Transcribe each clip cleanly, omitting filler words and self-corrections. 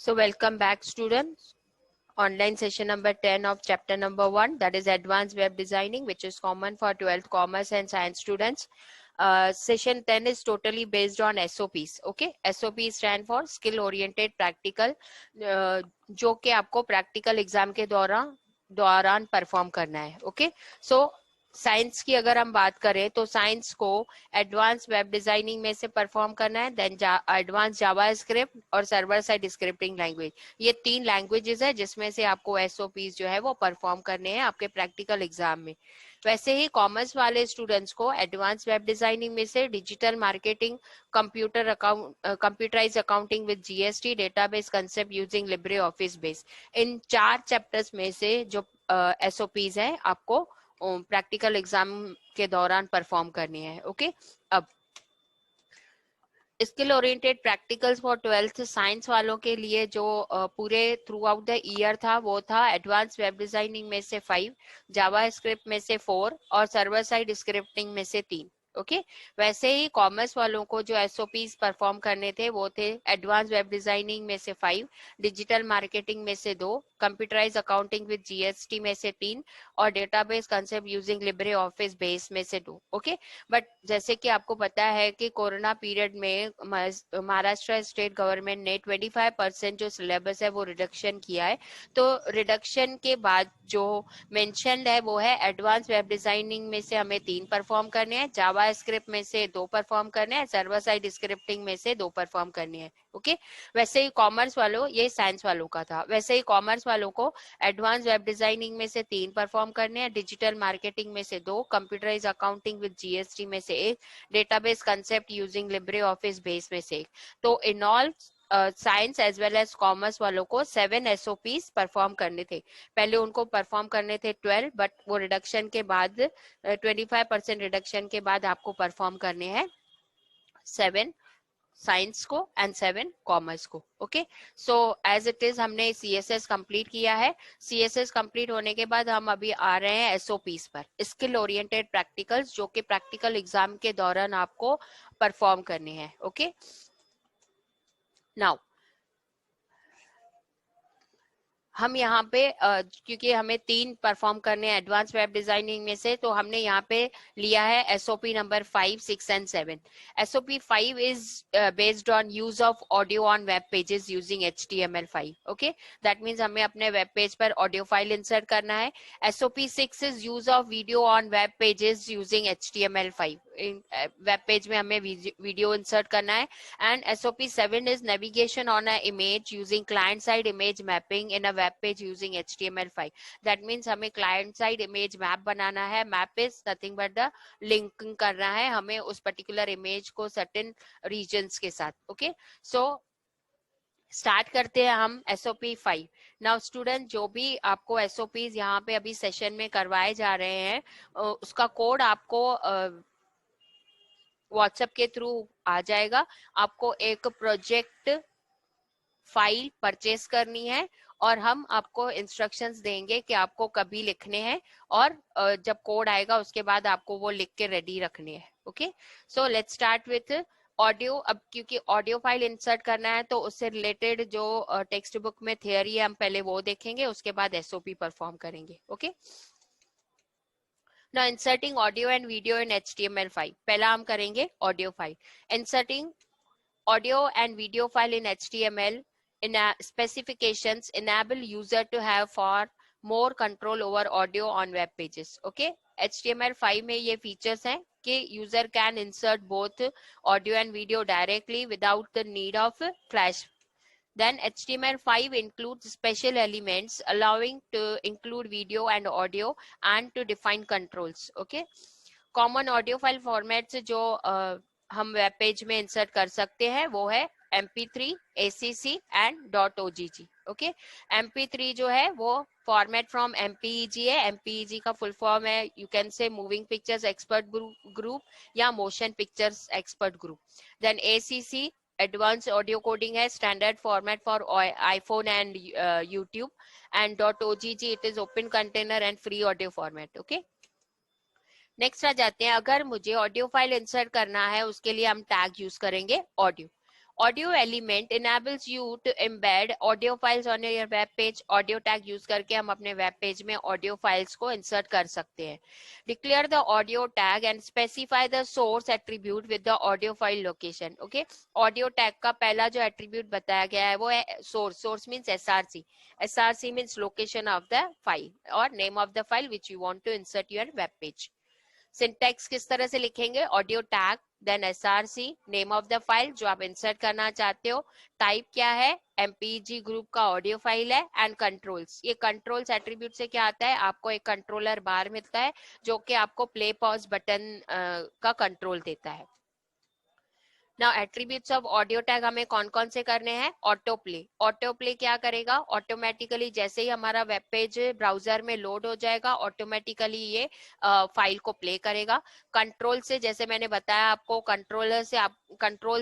So welcome back students. Online session number 10 of chapter number 1, that is advanced web designing, which is common for 12th commerce and science students. Session 10 is totally based on SOPs. Okay, SOP stand for skill oriented practical, जो कि आपको practical exam के दौरान perform करना है. Okay, so science की अगर हम बात करें तो साइंस को एडवांस वेब डिजाइनिंग में से परफॉर्म करना है, देन एडवांस जावा स्क्रिप्ट और सर्वर साइड स्क्रिप्टिंग लैंग्वेज. ये 3 लैंग्वेजेस है जिसमें से आपको एसओपीज जो है वो परफॉर्म करने हैं आपके प्रैक्टिकल एग्जाम में. वैसे ही कॉमर्स वाले स्टूडेंट्स को एडवांस वेब डिजाइनिंग में से digital marketing, computerize accounting with GST, database concept using libre office base, इन 4 चैप्टर्स में से जो एसओपीज है आपको प्रैक्टिकल एग्जाम के दौरान परफॉर्म करनी है. ओके, अब skill oriented practicals for 12th science वालों के लिए जो पूरे थ्रू आउट द ईयर था वो था एडवांस वेब डिजाइनिंग में से 5, जावा स्क्रिप्ट में से 4 और सर्वर साइड स्क्रिप्टिंग में से 3. ओके, वैसे ही कॉमर्स वालों को जो एसओपीज परफॉर्म करने थे वो थे एडवांस वेब डिजाइनिंग में से 5, डिजिटल मार्केटिंग में से 2, कंप्यूटराइज अकाउंटिंग विद जीएसटी में से 3 और database concept using libre office base में से 2. ओके, बट जैसे कि आपको पता है कि कोरोना पीरियड में महाराष्ट्र स्टेट गवर्नमेंट ने 25% जो सिलेबस है वो रिडक्शन किया है. तो रिडक्शन के बाद जो मेंशन्ड है वो है एडवांस वेब डिजाइनिंग में से हमें 3 परफॉर्म करने हैं, जावा स्क्रिप्ट में से 2 परफॉर्म करने हैं, सर्वर साइड स्क्रिप्टिंग में से 2 परफॉर्म करने हैं. ओके, वैसे ही कॉमर्स वालों, ये साइंस वालों का था, वैसे ही कॉमर्स वालों को एडवांस वेब डिजाइनिंग में से 3 परफॉर्म करने हैं, डिजिटल मार्केटिंग में से 2, कंप्यूटराइज अकाउंटिंग विद जीएसटी में से 1, database concept using libre office base में से 1. तो in all science as well as commerce वालों को 7 एसओपीज परफॉर्म करने थे. पहले उनको परफॉर्म करने थे 12, बट वो रिडक्शन के बाद 25% रिडक्शन के बाद आपको परफॉर्म करने हैं 7 साइंस को एंड 7 कॉमर्स को. Okay, so as it is हमने सीएसएस कंप्लीट किया है. सीएसएस कंप्लीट होने के बाद हम अभी आ रहे हैं एसओपीज पर, स्किल ओरिएंटेड प्रैक्टिकल्स, जो कि प्रैक्टिकल एग्जाम के दौरान आपको परफॉर्म करने हैं. ओके, नाउ हम यहाँ पे क्योंकि हमें 3 परफॉर्म करने हैं एडवांस वेब डिजाइनिंग में से, तो हमने यहाँ पे लिया है SOP number 5, 6 and 7. SOP 5 is based on use of audio on web pages using HTML5. Okay, that means हमें अपने वेब पेज पर ऑडियो फाइल इंसर्ट करना है. SOP 6 is use of video on web pages using HTML5. Web page में हमें video insert करना है. And SOP 7 is navigation on an image using client-side image mapping in a web page using HTML5. That means हमें client-side image map बनाना है. Map is nothing but the linking करना है हमें उस particular image को certain regions के साथ. Okay, so start करते हैं हम SOP 5. नाउ स्टूडेंट, जो भी आपको SOPs यहाँ पे अभी सेशन में करवाए जा रहे हैं उसका कोड आपको व्हाट्सएप के थ्रू आ जाएगा. आपको एक प्रोजेक्ट फाइल परचेस करनी है और हम आपको इंस्ट्रक्शंस देंगे कि आपको कभी लिखने हैं और जब कोड आएगा उसके बाद आपको वो लिख के रेडी रखने हैं. Okay, so let's start with audio. अब क्योंकि ऑडियो फाइल इंसर्ट करना है तो उससे रिलेटेड जो टेक्स्ट बुक में थियरी है हम पहले वो देखेंगे, उसके बाद एसओपी परफॉर्म करेंगे. Okay, Now inserting audio and video in HTML5. पहला हम करेंगे audio file. Inserting audio and video file in HTML in specifications enable user to have for more control over audio on web pages. Okay, HTML5 में ये features हैं कि user can insert both audio and video directly without the need of Flash. Then HTML5 includes special elements allowing to include video and audio and to define controls. Okay, common audio file formats जो हम web page में insert कर सकते हैं वो है MP3, ACC and .ogg. Okay, MP3 जो है वो फॉर्मेट फ्रॉम MPEG है. MPEG का फुल फॉर्म है you can say moving pictures expert group या motion pictures expert group. Then ACC advance audio coding है, standard format for iPhone and YouTube. And .ogg it is open container and free audio format. Okay, next आ जाते हैं. अगर मुझे audio file insert करना है उसके लिए हम टैग यूज करेंगे audio. Audio element enables you to embed audio files on your web page. Audio tag use करके हम अपने वेब पेज में ऑडियो फाइल्स को इंसर्ट कर सकते हैं. Declare the audio tag and specify the source attribute with the audio file location. Okay, audio tag का पहला जो एट्रीब्यूट बताया गया है वो है source. Source means SRC. SRC means location of the file और name of the file which you want to insert your web page. Syntax किस तरह से लिखेंगे? Audio tag then SRC, name of the file जो आप insert करना चाहते हो, टाइप क्या है, एमपीजी ग्रुप का ऑडियो फाइल है, एंड कंट्रोल्स. ये कंट्रोल्स एट्रीब्यूट से क्या आता है? आपको एक कंट्रोलर बार मिलता है जो कि आपको प्ले पॉज बटन का कंट्रोल देता है. Now attributes of audio tag हमें कौन कौन से करने हैं? Auto play. ऑटो प्ले क्या करेगा? ऑटोमेटिकली जैसे ही हमारा वेब पेज ब्राउजर में लोड हो जाएगा ऑटोमेटिकली ये फाइल को प्ले करेगा. कंट्रोल से, जैसे मैंने बताया आपको, कंट्रोल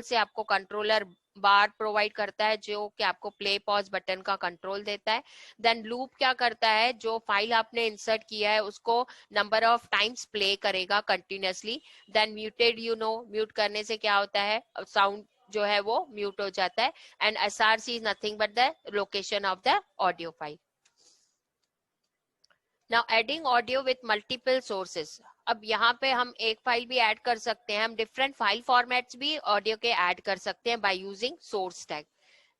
से आपको कंट्रोलर बार प्रोवाइड करता है जो कि आपको प्ले पॉज बटन का कंट्रोल देता है. देन लूप क्या करता है? जो फाइल आपने इंसर्ट किया है उसको नंबर ऑफ टाइम्स प्ले करेगा कंटिन्यूअसली. देन म्यूटेड, म्यूट करने से क्या होता है? साउंड जो है वो म्यूट हो जाता है. And SRC is nothing but the location of the audio file. Now adding audio with multiple sources. अब यहाँ पे हम एक फाइल भी ऐड कर सकते हैं. हम डिफरेंट फाइल फॉर्मेट्स भी ऑडियो के ऐड कर सकते हैं बाय यूजिंग सोर्स टैग.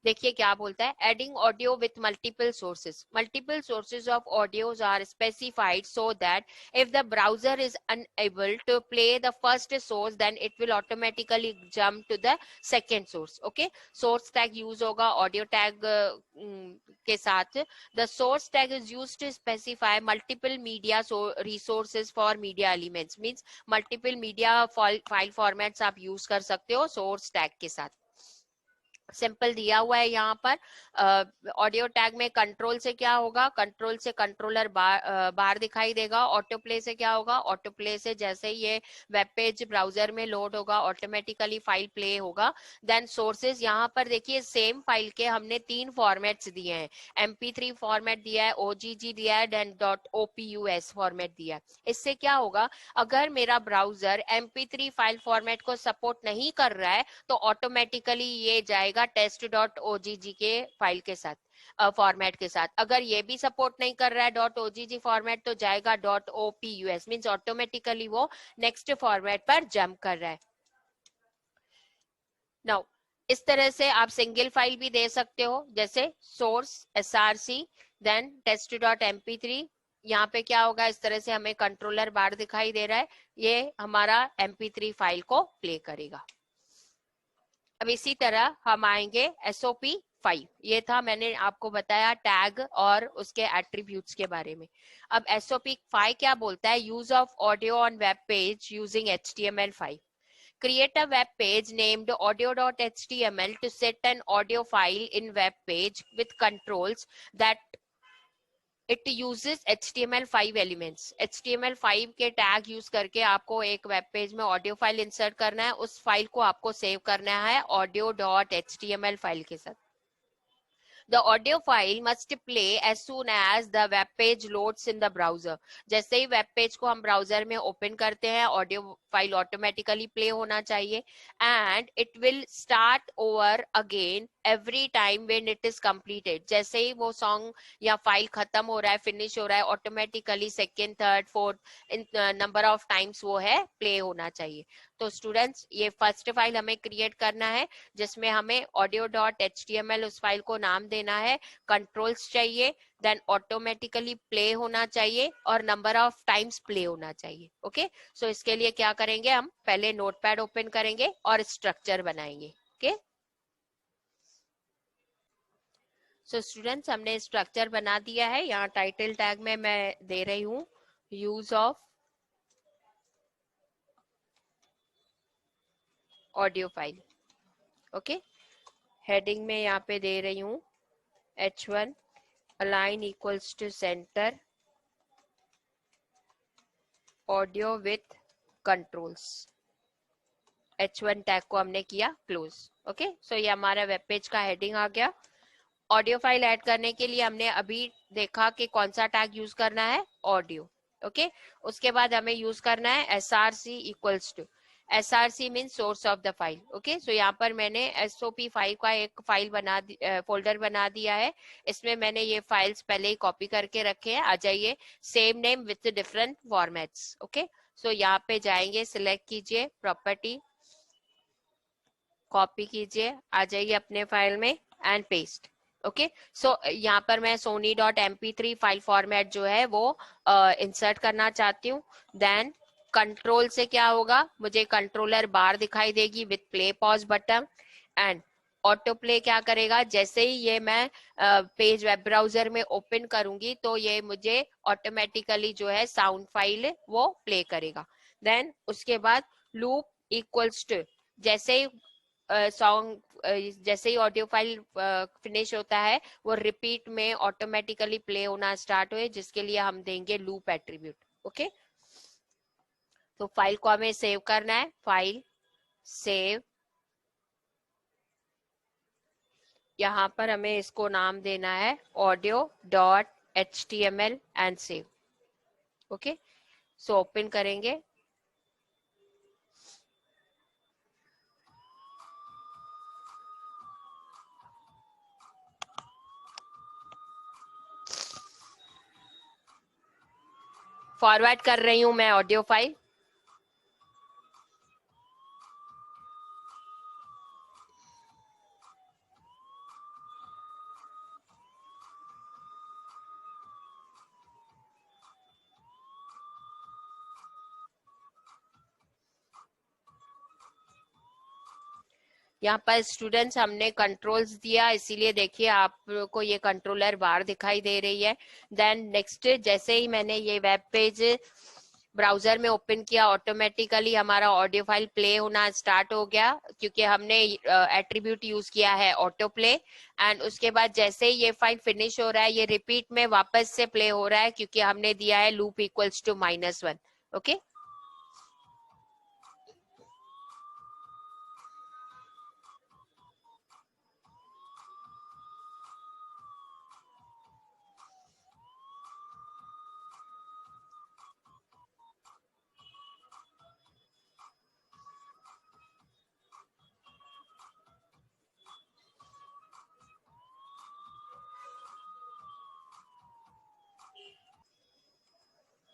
देखिए क्या बोलता है? Adding audio with multiple sources. Multiple sources of audios are specified so that if the browser is unable to play the first source then it will automatically jump to the second source. Okay, source tag use होगा audio tag के साथ. the source tag is used to specify multiple media resources for media elements. means multiple media file formats आप use कर सकते हो source tag के साथ. Simple दिया हुआ है यहाँ पर. ऑडियो टैग में कंट्रोल से क्या होगा? कंट्रोल से कंट्रोलर बार दिखाई देगा. ऑटो प्ले से क्या होगा? ऑटो प्ले से जैसे ही ये वेब पेज ब्राउजर में लोड होगा ऑटोमेटिकली फाइल प्ले होगा. देन सोर्सेज, यहाँ पर देखिए सेम फाइल के हमने 3 फॉर्मेट्स दिए हैं. MP3 फॉर्मेट दिया है, OGG दिया है, देन .opus फॉर्मेट दिया है. इससे क्या होगा? अगर मेरा ब्राउजर MP3 फाइल फॉर्मेट को सपोर्ट नहीं कर रहा है तो ऑटोमेटिकली ये जाएगा test.ogg के फाइल के साथ, फॉर्मेट के साथ. अगर ये भी सपोर्ट नहीं कर रहा है .ogg फॉर्मेट तो जाएगा .opus. मींस ऑटोमेटिकली वो नेक्स्ट फॉर्मेट पर जंप कर रहा है. नाउ इस तरह से आप सिंगल फाइल भी दे सकते हो, जैसे सोर्स src देन test.mp3. यहाँ पे क्या होगा? इस तरह से हमें कंट्रोलर बार दिखाई दे रहा है, ये हमारा mp3 फाइल को प्ले करेगा. अब इसी तरह हम आएंगे SOP 5. ये था, मैंने आपको बताया टैग और उसके एट्रीब्यूट्स के बारे में. अब SOP 5 क्या बोलता है? Use of audio on web page using HTML5. Create a web page named audio.html to set an audio file in web page with controls that it uses HTML5 elements. HTML5 के tag use करके आपको एक web page में audio file insert करना है. उस file को आपको सेव करना है audio.html फाइल के साथ. The audio file must play as soon as the web page loads in the browser. जैसे ही वेब पेज को हम ब्राउजर में ओपन करते हैं ऑडियो फाइल ऑटोमेटिकली प्ले होना चाहिए. And it will start over again every time when it is completed. जैसे ही वो सॉन्ग या फाइल खत्म हो रहा है, फिनिश हो रहा है, automatically second, third, fourth number of times वो है प्ले होना चाहिए. तो स्टूडेंट्स ये फर्स्ट फाइल हमें क्रिएट करना है जिसमें हमें audio.html उस फाइल को नाम देना है, कंट्रोल्स चाहिए, देन ऑटोमेटिकली प्ले होना चाहिए और नंबर ऑफ टाइम्स प्ले होना चाहिए. ओके, सो इसके लिए क्या करेंगे? हम पहले नोटपैड ओपन करेंगे और स्ट्रक्चर बनाएंगे. ओके, सो स्टूडेंट्स हमने स्ट्रक्चर बना दिया है. यहाँ टाइटल टैग में मैं दे रही हूँ use of audio file. Okay, heading में यहाँ पे दे रही हूँ H1 align equals to center audio with controls. H1 tag को हमने किया क्लोज. ओके, सो ये हमारा वेब पेज का हेडिंग आ गया. ऑडियो फाइल ऐड करने के लिए हमने अभी देखा कि कौन सा टैग यूज करना है? ऑडियो. ओके, उसके बाद हमें यूज करना है src equals to. SRC mean source of the file. Okay, so यहाँ पर मैंने SOP फाइल का एक फाइल फोल्डर बना दिया है। इसमें मैंने ये फाइल्स पहले ही कॉपी करके रखे हैं। आ जाइए, same name with different formats. Okay, so यहाँ पे जाएंगे, सिलेक्ट कीजिए प्रॉपर्टी, कॉपी कीजिए, आ जाइए अपने फाइल में एंड पेस्ट। ओके, सो यहाँ पर मैं sony.mp3 फाइल फॉर्मेट जो है वो इंसर्ट करना चाहती हूँ। देन कंट्रोल से क्या होगा, मुझे कंट्रोलर बार दिखाई देगी with play pause button, and auto play क्या करेगा, जैसे ही ये मैं पेज वेब ब्राउजर में ओपन करूंगी तो ये मुझे ऑटोमेटिकली जो है साउंड फाइल वो प्ले करेगा। देन उसके बाद लूप इक्वल्स टू, जैसे ही सॉन्ग जैसे ही ऑडियो फाइल फिनिश होता है वो रिपीट में ऑटोमेटिकली प्ले होना स्टार्ट हुए, जिसके लिए हम देंगे लूप एट्रीब्यूट। ओके, तो फाइल को हमें सेव करना है, फाइल सेव, यहाँ पर हमें इसको नाम देना है audio.html and save. Okay, so open करेंगे, फॉरवर्ड कर रही हूं मैं ऑडियो फाइल। यहाँ पर स्टूडेंट्स हमने कंट्रोल्स दिया, इसीलिए देखिए आपको ये कंट्रोलर बार दिखाई दे रही है। देन नेक्स्ट, जैसे ही मैंने ये वेब पेज ब्राउजर में ओपन किया, ऑटोमेटिकली हमारा ऑडियो फाइल प्ले होना स्टार्ट हो गया, क्योंकि हमने एट्रीब्यूट यूज किया है ऑटो प्ले। एंड उसके बाद जैसे ही ये फाइल फिनिश हो रहा है, ये रिपीट में वापस से प्ले हो रहा है, क्योंकि हमने दिया है लूप इक्वल्स टू -1। ओके,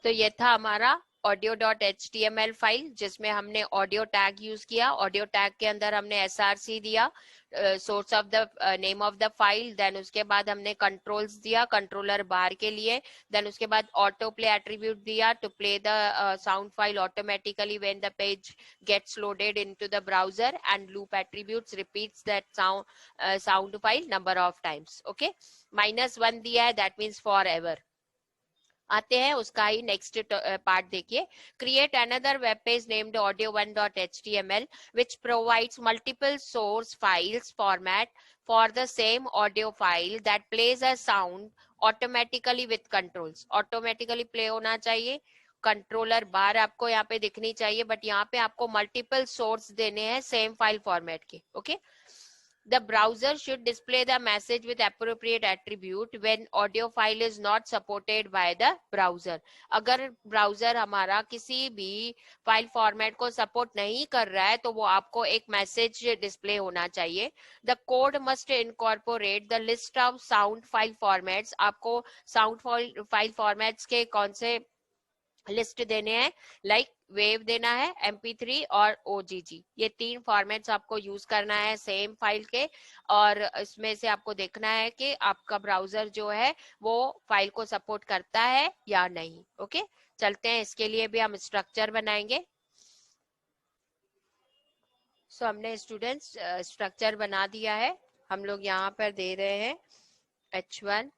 तो ये था हमारा audio.html फाइल, जिसमें हमने ऑडियो टैग यूज किया। ऑडियो टैग के अंदर हमने SRC दिया, source of the name of the file. Then उसके बाद हमने कंट्रोल्स दिया कंट्रोलर बार के लिए। देन उसके बाद ऑटो प्ले एट्रीब्यूट दिया to play the sound file automatically when the page gets loaded into the browser, and loop attributes repeats that sound file number of times. Okay, -1 दिया है, that means for ever. आते हैं उसका ही next part देखिए, create another web page named audio1.html which provides multiple source files format for the same audio file that plays a sound automatically with controls। Automatically play होना चाहिए, controller बार आपको यहाँ पे दिखनी चाहिए, बट यहाँ पे आपको मल्टीपल सोर्स देने हैं सेम फाइल फॉर्मेट के। Okay, The browser should display the message with appropriate attribute when audio file is not supported by the browser। अगर ब्राउजर हमारा किसी भी फाइल फॉर्मेट को सपोर्ट नहीं कर रहा है तो वो आपको एक मैसेज डिस्प्ले होना चाहिए। The code must incorporate the list of sound file formats। आपको साउंड फाइल फॉर्मेट्स के कौन से लिस्ट देने हैं, लाइक वेव देना है, MP3 और OGG, ये 3 फॉर्मेट्स आपको यूज करना है सेम फाइल के। और इसमें से आपको देखना है कि आपका ब्राउजर जो है वो फाइल को सपोर्ट करता है या नहीं। ओके, चलते हैं, इसके लिए भी हम स्ट्रक्चर बनाएंगे। सो हमने स्टूडेंट्स स्ट्रक्चर बना दिया है। हम लोग यहाँ पर दे रहे हैं H1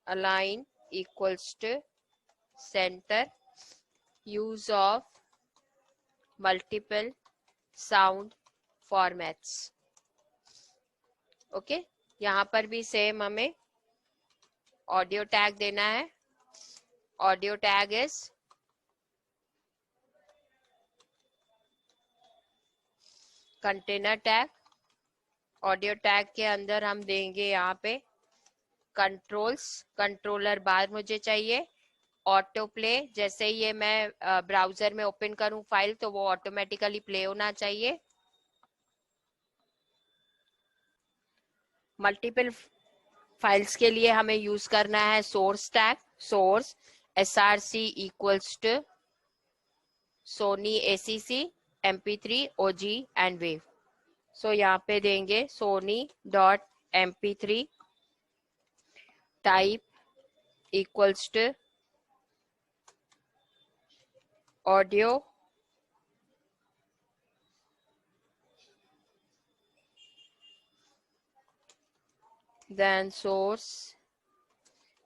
align equals to center, use of multiple sound formats। Okay, यहाँ पर भी सेम हमें ऑडियो टैग देना है। Audio tag is container tag. Audio tag के अंदर हम देंगे यहाँ पे कंट्रोल्स, कंट्रोलर बार मुझे चाहिए, ऑटो प्ले, जैसे ये मैं ब्राउजर में ओपन करूं फाइल तो वो ऑटोमेटिकली प्ले होना चाहिए। मल्टीपल फाइल्स के लिए हमें यूज करना है source tag, source src equals to Sony acc mp3 og and wave. So यहाँ पे देंगे Sony dot mp3 type equals to audio then source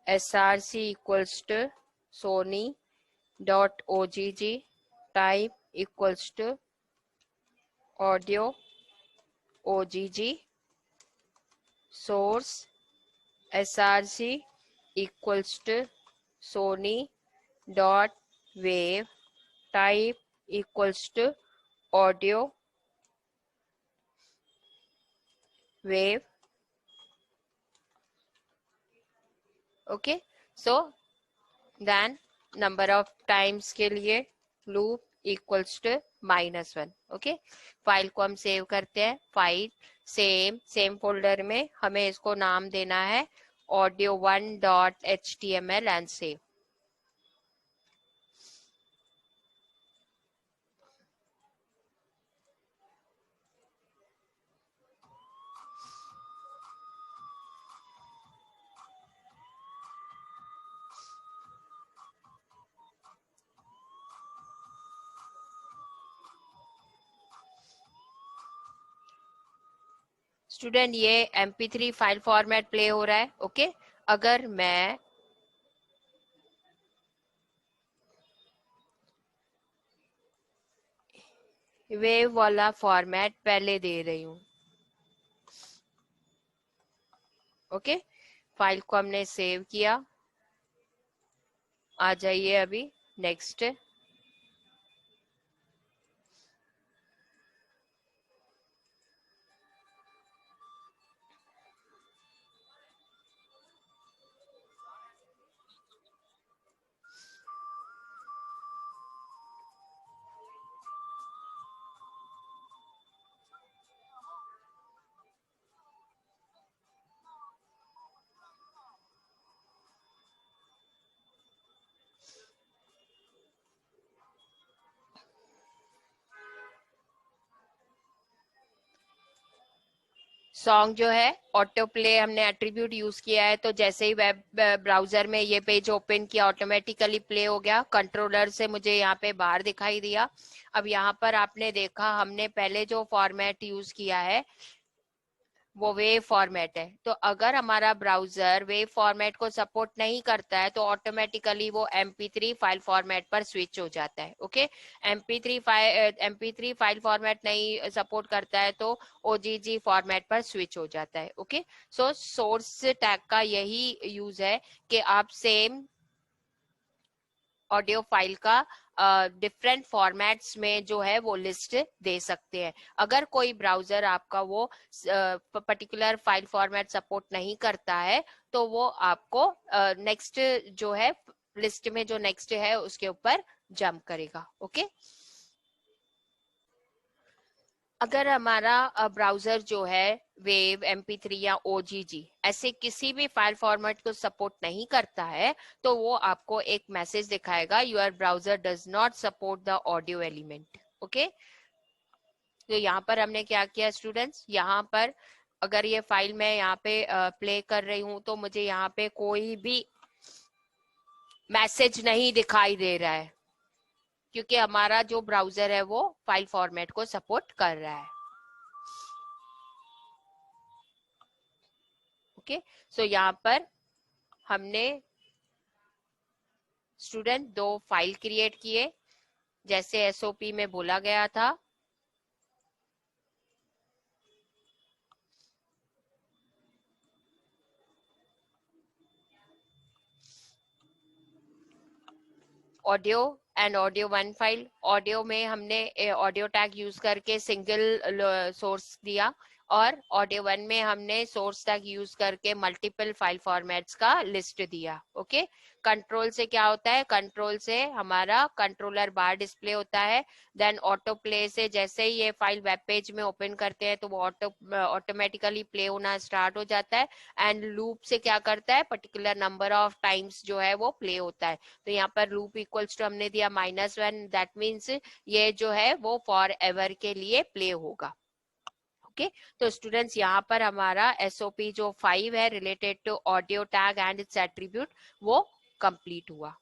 src equals to sony dot ogg type equals to audio ogg source src equals to sony dot wave type equals to audio wave. Okay, so then number of times के लिए loop equals to -1. Okay, file को हम save करते हैं। File same folder में हमें इसको नाम देना है audio1.html एंड सेव। स्टूडेंट ये mp3 फाइल फॉर्मेट प्ले हो रहा है। ओके, अगर मैं वेव वाला फॉर्मेट पहले दे रही हूँ। ओके, फाइल को हमने सेव किया। आ जाइए अभी नेक्स्ट। सॉन्ग जो है ऑटो प्ले हमने एट्रीब्यूट यूज किया है, तो जैसे ही वेब ब्राउजर में ये पेज ओपन किया ऑटोमेटिकली प्ले हो गया। कंट्रोलर से मुझे यहाँ पे बाहर दिखाई दिया। अब यहाँ पर आपने देखा हमने पहले जो फॉर्मेट यूज किया है वो वेव फॉर्मेट है। तो अगर हमारा ब्राउजर वेव फॉर्मेट को सपोर्ट नहीं करता है तो ऑटोमेटिकली वो mp3 फाइल फॉर्मेट पर स्विच हो जाता है। ओके, mp3 फाइल फॉर्मेट नहीं सपोर्ट करता है तो ogg फॉर्मेट पर स्विच हो जाता है। ओके, सो सोर्स टैग का यही यूज है कि आप सेम ऑडियो फाइल का डिफरेंट फॉर्मेट्स में जो है वो लिस्ट दे सकते हैं। अगर कोई ब्राउजर आपका वो पर्टिकुलर फाइल फॉर्मेट सपोर्ट नहीं करता है तो वो आपको नेक्स्ट जो है लिस्ट में जो नेक्स्ट है उसके ऊपर जंप करेगा। ओके, अगर हमारा ब्राउजर जो है वेव mp3 या ogg ऐसे किसी भी फाइल फॉर्मेट को सपोर्ट नहीं करता है तो वो आपको एक मैसेज दिखाएगा your browser does not support the audio element. Okay, तो यहाँ पर हमने क्या किया स्टूडेंट्स, यहाँ पर अगर ये फाइल मैं यहाँ पे प्ले कर रही हूँ तो मुझे यहाँ पे कोई भी मैसेज नहीं दिखाई दे रहा है क्योंकि हमारा जो ब्राउजर है वो फाइल फॉर्मेट को सपोर्ट कर रहा है। ओके, सो यहाँ पर हमने स्टूडेंट 2 फाइल क्रिएट किए जैसे एसओपी में बोला गया था। Audio and audio 1 file, audio में हमने ऑडियो टैग यूज करके सिंगल सोर्स दिया, और ऑडियो 1 में हमने सोर्स टैग यूज करके मल्टीपल फाइल फॉर्मेट्स का लिस्ट दिया। ओके, कंट्रोल से क्या होता है, कंट्रोल से हमारा कंट्रोलर बार डिस्प्ले होता है। देन ऑटो प्ले से जैसे ही ये फाइल वेब पेज में ओपन करते हैं तो वो ऑटोमेटिकली प्ले होना स्टार्ट हो जाता है। एंड लूप से क्या करता है, पर्टिकुलर नंबर ऑफ टाइम्स जो है वो प्ले होता है। तो यहाँ पर लूप इक्वल्स टू हमने दिया -1, दैट मीन्स ये जो है वो फॉर एवर के लिए प्ले होगा। ओके, तो स्टूडेंट्स यहाँ पर हमारा एसओपी जो 5 है related to audio tag and its attribute वो कंप्लीट हुआ।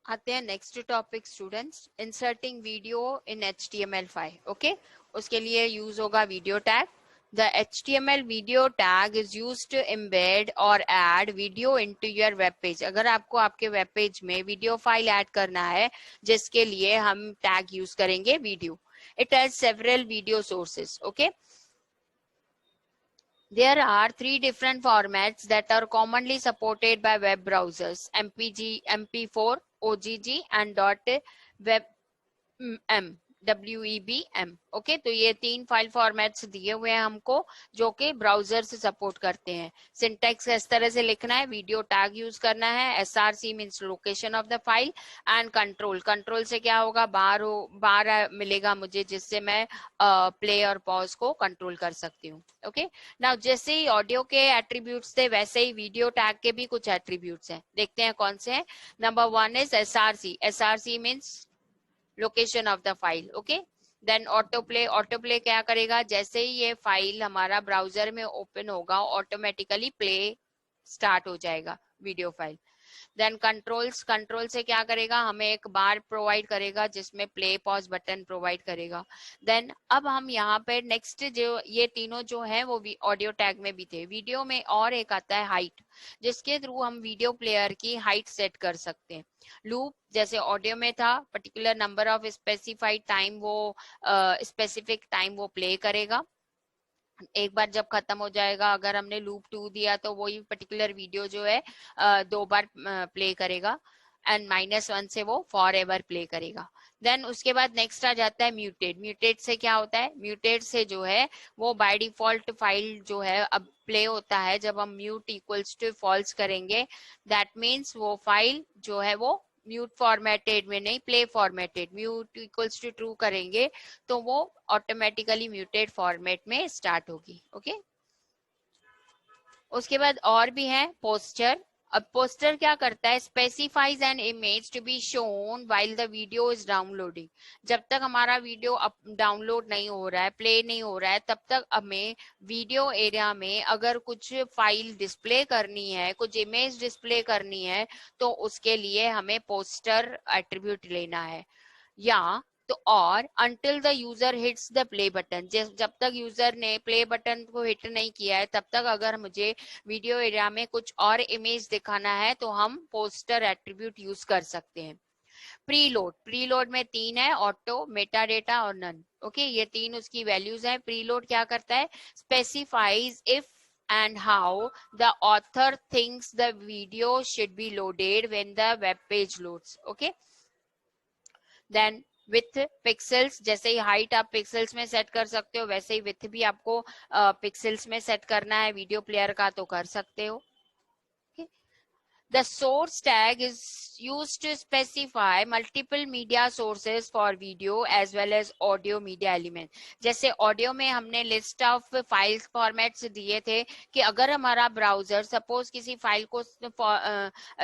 आते हैं next topic students, inserting video in HTML5। Okay, उसके लिए यूज होगा video tag. The HTML video tag is used to embed or add video into your web page। अगर आपको आपके वेब पेज में वीडियो फाइल ऐड करना है जिसके लिए हम टैग यूज करेंगे video. It has several video sources। Okay, there are 3 different formats that are commonly supported by web browsers: MPG, MP4, OGG and .webm, WEBM। Okay, तो ये 3 file formats दिए हुए हैं हमको जो कि ब्राउजर से सपोर्ट करते हैं। सिंटैक्स इस तरह से लिखना है, वीडियो टैग यूज करना है, SRC means location of the file, and control, control से क्या होगा, बार मिलेगा मुझे जिससे मैं प्ले और पॉज को कंट्रोल कर सकती हूँ। ओके, नाउ जैसे ही ऑडियो के एट्रीब्यूट्स थे वैसे ही वीडियो टैग के भी कुछ एट्रीब्यूट्स हैं, देखते हैं कौन से हैं। Number 1 is SRC। SRC means location of the file. Okay, then auto play क्या करेगा, जैसे ही ये फाइल हमारा ब्राउजर में ओपन होगा ऑटोमेटिकली प्ले स्टार्ट हो जाएगा video file. Then controls, control से क्या करेगा, हमें एक बार प्रोवाइड करेगा जिसमें प्ले पॉज बटन प्रोवाइड करेगा। देन अब हम यहाँ पे नेक्स्ट जो ये तीनों जो है वो ऑडियो टैग में भी थे। वीडियो में और एक आता है हाइट, जिसके थ्रू हम वीडियो प्लेयर की हाइट सेट कर सकते हैं। लूप जैसे ऑडियो में था, particular number of specified time वो स्पेसिफिक टाइम वो प्ले करेगा। एक बार जब खत्म हो जाएगा, अगर हमने लूप 2 दिया तो वही पर्टिकुलर वीडियो जो है 2 बार प्ले करेगा, एंड -1 से वो फॉर एवर प्ले करेगा। देन उसके बाद नेक्स्ट आ जाता है म्यूटेट। म्यूटेट से क्या होता है, म्यूटेट से जो है वो बाय डिफॉल्ट फाइल जो है अब प्ले होता है जब हम म्यूट इक्वल्स टू फॉल्स करेंगे। दैट मीन्स वो फाइल जो है वो म्यूट फॉर्मेटेड में नहीं, play formatted, mute equals to true करेंगे तो वो ऑटोमेटिकली म्यूटेड फॉर्मेट में स्टार्ट होगी। ओके, उसके बाद और भी है पोस्टर। अब पोस्टर क्या करता है, specifies an image to be shown while the video is downloading. जब तक हमारा वीडियो डाउनलोड नहीं हो रहा है, प्ले नहीं हो रहा है, तब तक हमें वीडियो एरिया में अगर कुछ फाइल डिस्प्ले करनी है, कुछ इमेज डिस्प्ले करनी है तो उसके लिए हमें पोस्टर एट्रीब्यूट लेना है। या तो और until the user hits the play button, जब तक यूजर ने प्ले बटन को हिट नहीं किया है तब तक अगर मुझे वीडियो एरिया में कुछ और इमेज दिखाना है तो हम पोस्टर एट्रीब्यूट यूज कर सकते हैं। प्रीलोड, प्रीलोड में 3 है, ऑटो, मेटा डेटा और नन। ओके, ये 3 उसकी वैल्यूज है। प्रीलोड क्या करता है, specifies if and how the author thinks the video should be loaded when the web page loads। okay, then with pixels, जैसे ही हाइट आप पिक्सल्स में सेट कर सकते हो वैसे ही विथ भी आपको पिक्सल्स में सेट करना है वीडियो प्लेयर का तो कर सकते हो। The source tag is used to specify multiple media sources for video as well as audio media element। जैसे ऑडियो में हमने लिस्ट ऑफ फाइल फॉर्मेट्स दिए थे कि अगर हमारा ब्राउजर सपोज किसी फाइल को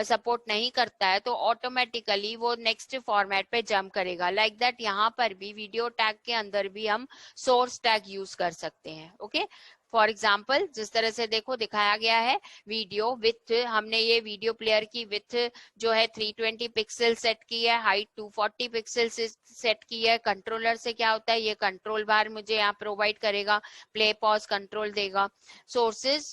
सपोर्ट नहीं करता है तो ऑटोमेटिकली वो नेक्स्ट फॉर्मेट पे जंप करेगा। लाइक दैट यहाँ पर भी वीडियो टैग के अंदर भी हम सोर्स टैग यूज कर सकते हैं। ओके, फॉर एग्जाम्पल जिस तरह से देखो दिखाया गया है, वीडियो विथ, हमने ये वीडियो प्लेयर की विथ जो है 320 पिक्सल सेट की है, हाइट 240 पिक्सल सेट की है। कंट्रोलर से क्या होता है, ये कंट्रोल बार मुझे यहाँ प्रोवाइड करेगा, प्ले पॉज कंट्रोल देगा। Sources,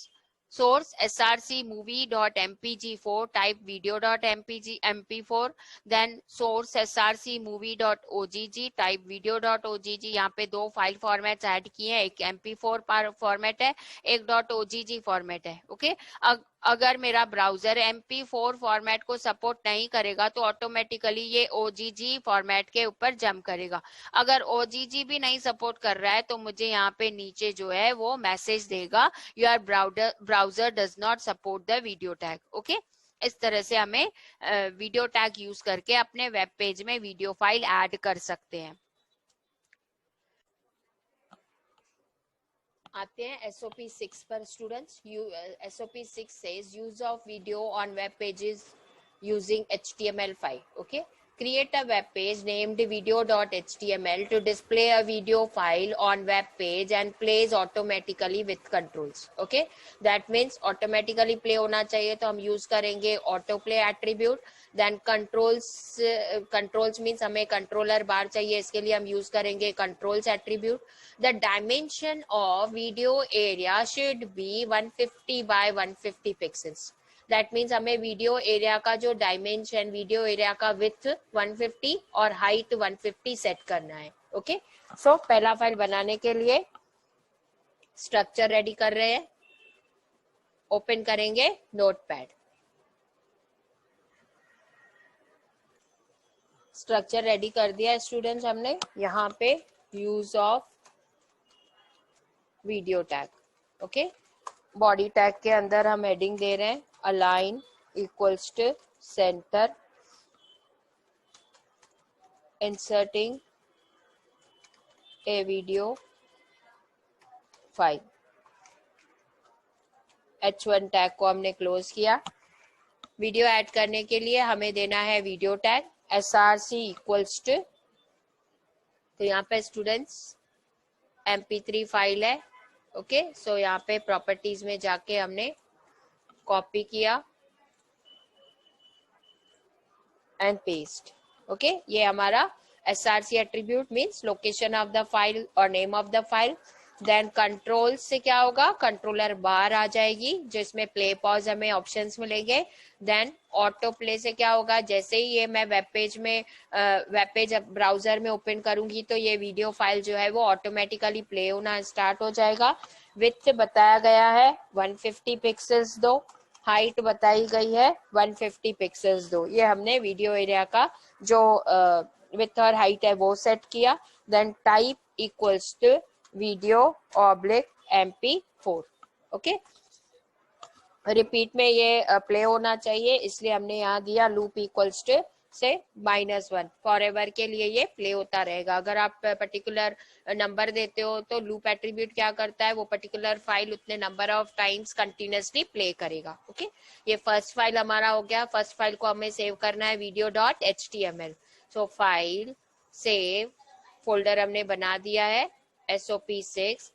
source src movie.mpg4 type video.mpg mp4, then source src movie.ogg type video.ogg। यहाँ पे 2 फाइल फॉर्मेट्स ऐड किए हैं, एक mp4 फॉर्मेट है, एक .ogg फॉर्मेट है। ओके, अगर मेरा ब्राउजर MP4 फॉर्मेट को सपोर्ट नहीं करेगा तो ऑटोमेटिकली ये OGG फॉर्मेट के ऊपर जंप करेगा। अगर OGG भी नहीं सपोर्ट कर रहा है तो मुझे यहाँ पे नीचे जो है वो मैसेज देगा, your browser does not support the video tag. Okay, इस तरह से हमें वीडियो टैग यूज करके अपने वेब पेज में वीडियो फाइल ऐड कर सकते हैं। आते हैं SOP 6 पर students. SOP 6 says use of video on web pages using HTML5. Okay, create a web page named video.html to display a video file on web page and plays automatically with controls. Okay, that means automatically play होना चाहिए तो हम use करेंगे auto play attribute. Then controls means हमें controller bar चाहिए, इसके लिए हम use करेंगे controls attribute. The dimension of video area should be 150 by 150 pixels. That means हमें वीडियो एरिया का जो डायमेंशन, वीडियो एरिया का विड्थ 150 और हाइट 150 सेट करना है। ओके, सो पहला फाइल बनाने के लिए स्ट्रक्चर रेडी कर रहे हैं। ओपन करेंगे नोटपैड। स्ट्रक्चर रेडी कर दिया है स्टूडेंट्स हमने। यहाँ पे use of video tag. Okay, body tag के अंदर हम हेडिंग दे रहे हैं align equals to center, inserting a video file. H1 tag को हमने क्लोज किया। वीडियो ऐड करने के लिए हमें देना है video tag src equals to, तो यहाँ पे स्टूडेंट्स MP3 फाइल है। ओके, सो यहाँ पे प्रॉपर्टीज में जाके हमने कॉपी किया एंड पेस्ट। ओके, ये हमारा src attribute means location of the file और name of the file. Then control से क्या होगा, कंट्रोलर बार आ जाएगी जिसमें प्ले पॉज हमें ऑप्शंस मिलेंगे। देन ऑटो प्ले से क्या होगा, जैसे ही ये मैं वेब पेज ब्राउजर में ओपन करूंगी तो ये वीडियो फाइल जो है वो ऑटोमेटिकली प्ले होना स्टार्ट हो जाएगा। विड्थ बताया गया है 150 पिक्सल्स दो, हाइट बताई गई है 150 पिक्सल्स दो। ये हमने वीडियो एरिया का जो विड्थ और हाइट है वो सेट किया। Then type equals to video oblique MP4। Okay, repeat में ये प्ले होना चाहिए इसलिए हमने यहाँ दिया लूप इक्वल्स टू से -1। फॉर एवर के लिए ये प्ले होता रहेगा। अगर आप पर्टिकुलर नंबर देते हो तो लूप एट्रीब्यूट क्या करता है, वो पर्टिकुलर फाइल उतने number of times continuously play करेगा। ओके, ये फर्स्ट फाइल हमारा हो गया। फर्स्ट फाइल को हमें सेव करना है video.html। सो फाइल सेव, फोल्डर हमने बना दिया है SOP 6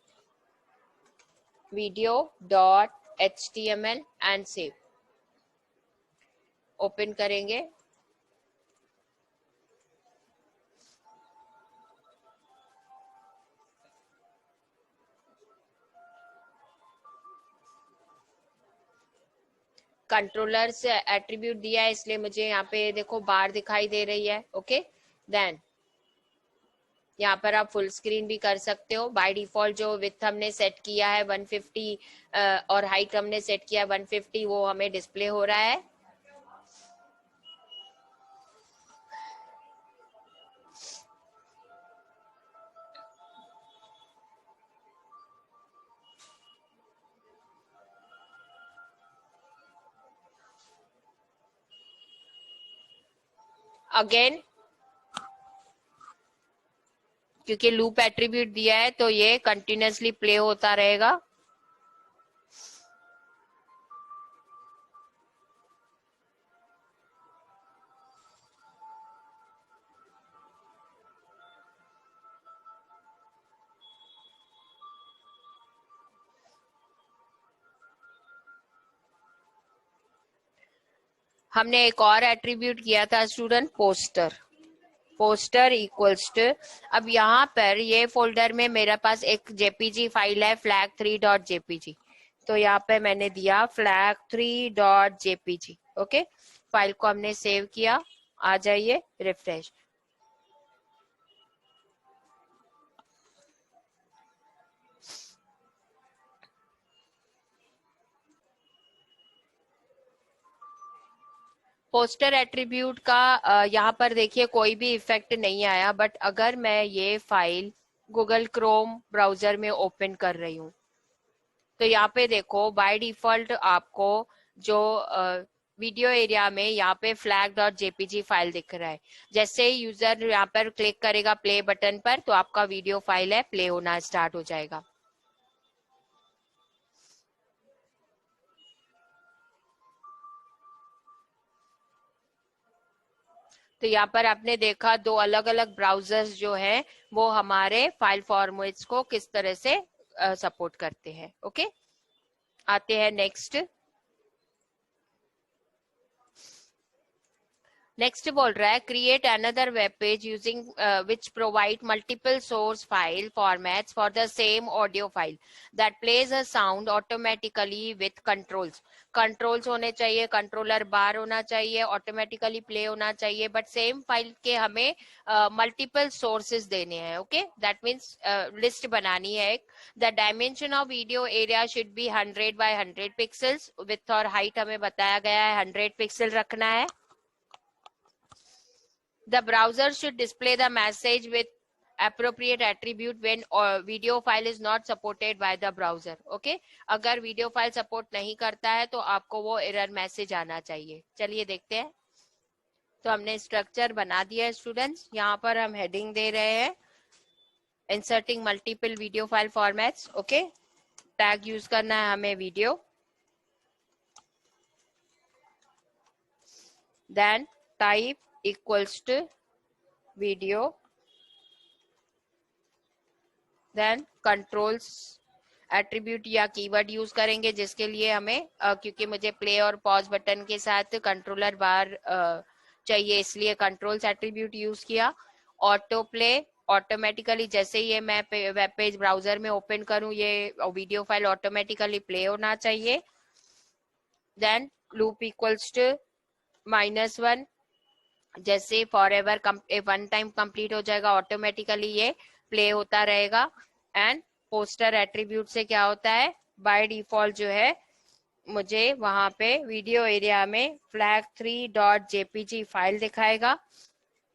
video.html and save. Open करेंगे। कंट्रोलर से एट्रीब्यूट दिया है इसलिए मुझे यहाँ पे देखो बार दिखाई दे रही है। ओके, देन यहाँ पर आप फुल स्क्रीन भी कर सकते हो। बाय डिफॉल्ट जो विड्थ हमने सेट किया है 150 और हाइट हमने सेट किया 150, वो हमें डिस्प्ले हो रहा है। अगेन क्योंकि लूप एट्रीब्यूट दिया है तो ये कंटिन्यूसली प्ले होता रहेगा। हमने एक और एट्रीब्यूट किया था स्टूडेंट, पोस्टर इक्वल्स टू। अब यहाँ पर ये फोल्डर में मेरे पास एक JPG फाइल है flag3.jpg, तो यहाँ पे मैंने दिया flag3.jpg। ओके, फाइल को हमने सेव किया। आ जाइए, रिफ्रेश। पोस्टर एट्रीब्यूट का यहाँ पर देखिए कोई भी इफेक्ट नहीं आया, बट अगर मैं ये फाइल गूगल क्रोम ब्राउजर में ओपन कर रही हूँ तो यहाँ पे देखो बाय डिफॉल्ट आपको जो वीडियो एरिया में यहाँ पे फ्लैग डॉट जेपीजी फाइल दिख रहा है। जैसे ही यूजर यहाँ पर क्लिक करेगा प्ले बटन पर तो आपका वीडियो फाइल है प्ले होना स्टार्ट हो जाएगा। तो यहाँ पर आपने देखा दो अलग अलग ब्राउजर्स जो है वो हमारे फाइल फॉर्मेट्स को किस तरह से सपोर्ट करते हैं। ओके, आते हैं नेक्स्ट। नेक्स्ट बोल रहा है create another web page using which provide multiple source file formats for the same audio file that plays a sound automatically with controls. Controls होने चाहिए, कंट्रोलर बार होना चाहिए, ऑटोमेटिकली प्ले होना चाहिए, बट सेम फाइल के हमें मल्टीपल सोर्सेज देने हैं। ओके, दैट मीन्स लिस्ट बनानी है एक। The dimension of video area should be 100 by 100 pixels. With और हाइट हमें बताया गया है 100 पिक्सल रखना है। The browser should display the message with appropriate attribute when video file is not supported by the browser. Okay, अगर video file support नहीं करता है तो आपको वो एरर मैसेज आना चाहिए। चलिए देखते हैं। तो हमने स्ट्रक्चर बना दिया है स्टूडेंट्स। यहाँ पर हम हेडिंग दे रहे हैं inserting multiple video file formats. Okay, tag use करना है हमें video, then type equals to video, then controls attribute या कीवर्ड यूज करेंगे जिसके लिए हमें क्योंकि मुझे प्ले और पॉज बटन के साथ कंट्रोलर बार चाहिए इसलिए कंट्रोल्स एट्रीब्यूट यूज किया। ऑटो प्ले, ऑटोमेटिकली जैसे ही ये मैं वेब पेज ब्राउजर में ओपन करूं ये वीडियो फाइल ऑटोमेटिकली प्ले होना चाहिए। देन लूप इक्वल्स टू -1, जैसे for ever one time complete हो जाएगा ऑटोमेटिकली ये प्ले होता रहेगा। एंड पोस्टर एट्रीब्यूट से क्या होता है, बाय डिफॉल्ट जो है मुझे वहां पे वीडियो एरिया में फ्लैग 3.jpg फाइल दिखाएगा।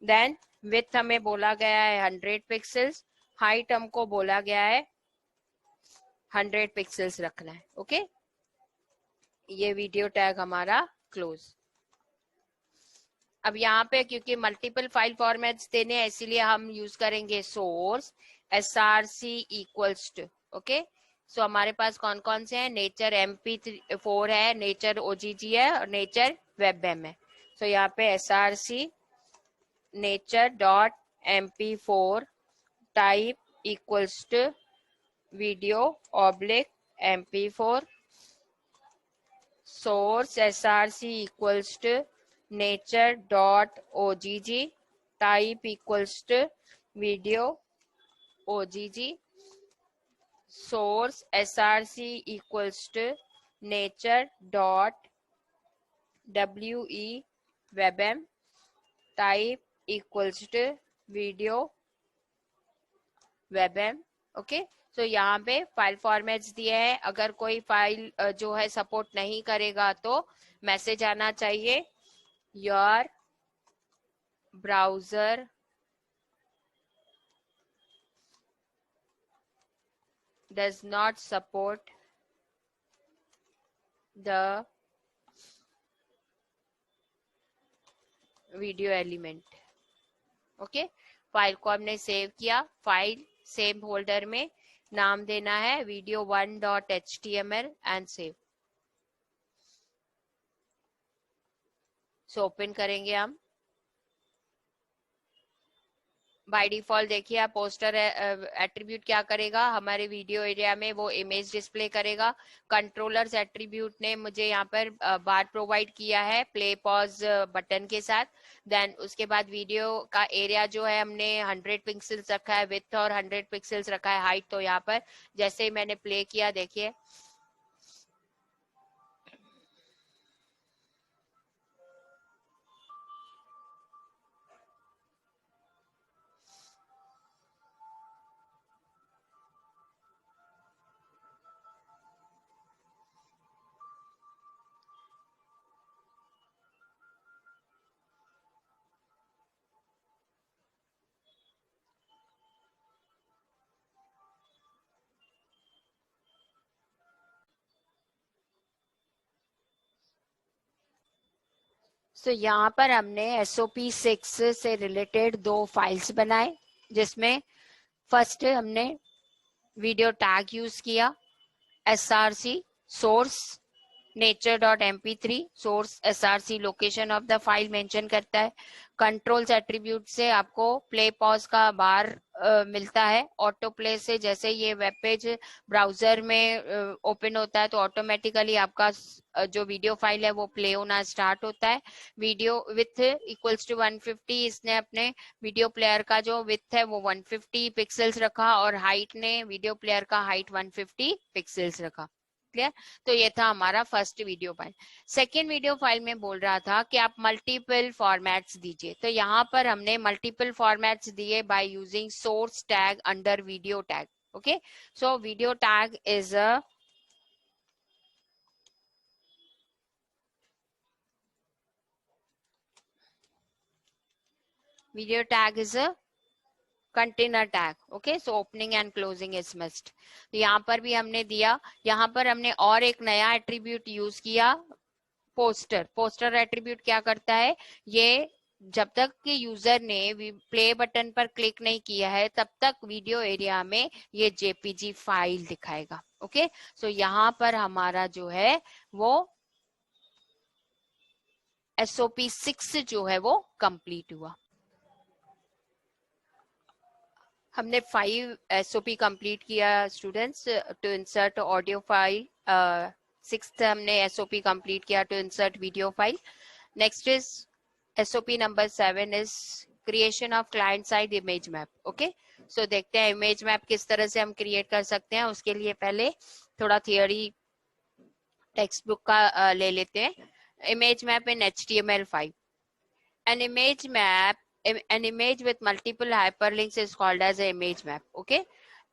देन विथ हमें बोला गया है 100 पिक्सल्स, हाइट हमको बोला गया है 100 पिक्सल्स रखना है। ओके, ये वीडियो टैग हमारा क्लोज। अब यहाँ पे क्योंकि मल्टीपल फाइल फॉर्मेट्स देने हैं इसीलिए हम यूज करेंगे source src equals to. Okay, so हमारे पास कौन कौन से हैं, नेचर MP4 है, नेचर OGG है और नेचर वेबएम है। सो यहाँ पे src nature dot MP4 type equals to video oblique MP4, source src equals to nature dot ogg, type equals to video ogg, source src equals to nature dot we webm, type equals to video webm। Okay, तो यहाँ पे file formats दिए हैं। अगर कोई file जो है support नहीं करेगा तो मैसेज आना चाहिए your browser does not support the video element. Okay, file को हमने सेव किया, फाइल सेव होल्डर में नाम देना है video1.html and save. So open करेंगे हम। बाय डिफॉल्ट देखिए आप पोस्टर एट्रीब्यूट क्या करेगा, हमारे वीडियो एरिया में वो इमेज डिस्प्ले करेगा। कंट्रोलर्स एट्रीब्यूट ने मुझे यहाँ पर बार प्रोवाइड किया है प्ले पॉज बटन के साथ। देन उसके बाद वीडियो का एरिया जो है हमने 100 पिक्सल्स रखा है, विथ और 100 पिक्सल्स रखा है, हाइट तो यहाँ पर जैसे ही मैंने प्ले किया देखिए So, यहाँ पर हमने SOP 6 से रिलेटेड 2 फाइल्स बनाए, जिसमें फर्स्ट हमने वीडियो टैग यूज किया, SRC source nature.mp3 source src location of the file mention करता है। कंट्रोल्स एट्रीब्यूट से आपको प्ले पॉज का बार मिलता है। ऑटो प्ले से जैसे ये वेब पेज ब्राउजर में ओपन होता है तो ऑटोमेटिकली आपका जो वीडियो फाइल है वो प्ले होना स्टार्ट होता है। वीडियो विथ इक्वल्स टू 150, इसने अपने वीडियो प्लेयर का जो विथ है वो 150 पिक्सल्स रखा और हाइट ने वीडियो प्लेयर का हाइट 150 पिक्सल्स रखा। क्लियर? तो ये था हमारा first video file. Second video file में बोल रहा था कि आप मल्टीपल फॉर्मेट्स दीजिए, तो यहाँ पर हमने मल्टीपल फॉर्मेट्स दिए by using source tag under video tag. Okay, so video tag is a video tag is a container tag. Okay, so opening and closing is must. तो यहाँ पर भी हमने दिया। यहाँ पर हमने और एक नया एट्रीब्यूट यूज किया, पोस्टर। पोस्टर एट्रीब्यूट क्या करता है, ये जब तक कि यूजर ने प्ले बटन पर क्लिक नहीं किया है तब तक वीडियो एरिया में ये जेपीजी फाइल दिखाएगा। ओके, सो यहाँ पर हमारा जो है वो SOP 6 जो है वो कंप्लीट हुआ। हमने 5 SOP कंप्लीट किया students to insert audio file. 6th हमने SOP कंप्लीट किया to insert video file. Next is SOP number 7 is creation of client side image map. Okay, so देखते हैं इमेज मैप किस तरह से हम क्रिएट कर सकते हैं। उसके लिए पहले थोड़ा थियोरी टेक्स्ट बुक का ले लेते हैं। Image map in HTML5। An image map, an image with multiple hyperlinks is called as an image map. Okay,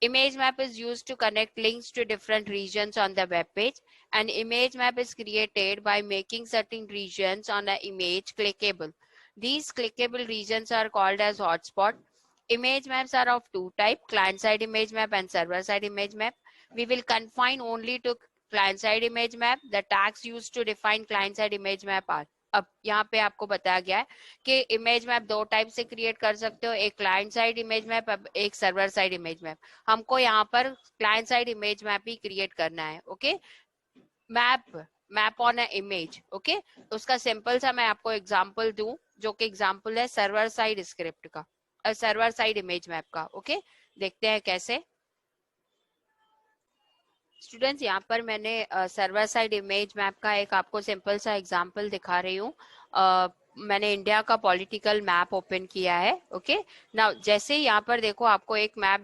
image map is used to connect links to different regions on the web page. An image map is created by making certain regions on an image clickable. These clickable regions are called as hotspot. Image maps are of two types, client side image map and server side image map. We will confine only to client side image map. The tags used to define client side image map are, अब यहाँ पे आपको बताया गया है कि image map 2 type से create कर सकते हो, एक क्लाइंट साइड इमेज मैप, एक सर्वर साइड इमेज मैप। हमको यहाँ पर क्लाइंट साइड इमेज मैप ही क्रिएट करना है। Okay, map on a image. Okay, उसका सिंपल सा मैं आपको एग्जांपल दूं, जो कि एग्जांपल है सर्वर साइड स्क्रिप्ट का, सर्वर साइड इमेज मैप का। ओके, देखते हैं कैसे। स्टूडेंट्स, यहाँ पर मैंने सर्वर साइड इमेज मैप का एक आपको सिंपल सा एग्जांपल दिखा रही हूँ। मैंने इंडिया का पॉलिटिकल मैप ओपन किया है। ओके, नाउ जैसे यहाँ पर देखो आपको एक मैप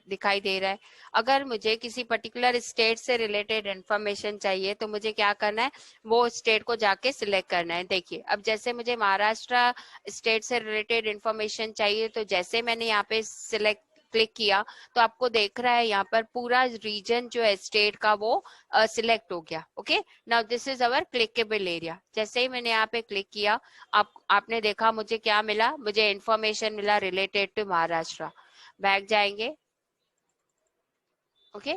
दिखाई दे रहा है। अगर मुझे किसी पर्टिकुलर स्टेट से रिलेटेड इंफॉर्मेशन चाहिए तो मुझे क्या करना है, वो स्टेट को जाके सिलेक्ट करना है। देखिए, अब जैसे मुझे महाराष्ट्र स्टेट से रिलेटेड इंफॉर्मेशन चाहिए तो जैसे मैंने यहाँ पे सिलेक्ट क्लिक किया तो आपको देख रहा है यहाँ पर पूरा रीजन जो है स्टेट का वो सिलेक्ट हो गया। Okay, now this is our clickable area. जैसे ही मैंने यहाँ पे क्लिक किया, आपने देखा मुझे क्या मिला, मुझे इंफॉर्मेशन मिला रिलेटेड टू महाराष्ट्र। बैक जाएंगे। ओके,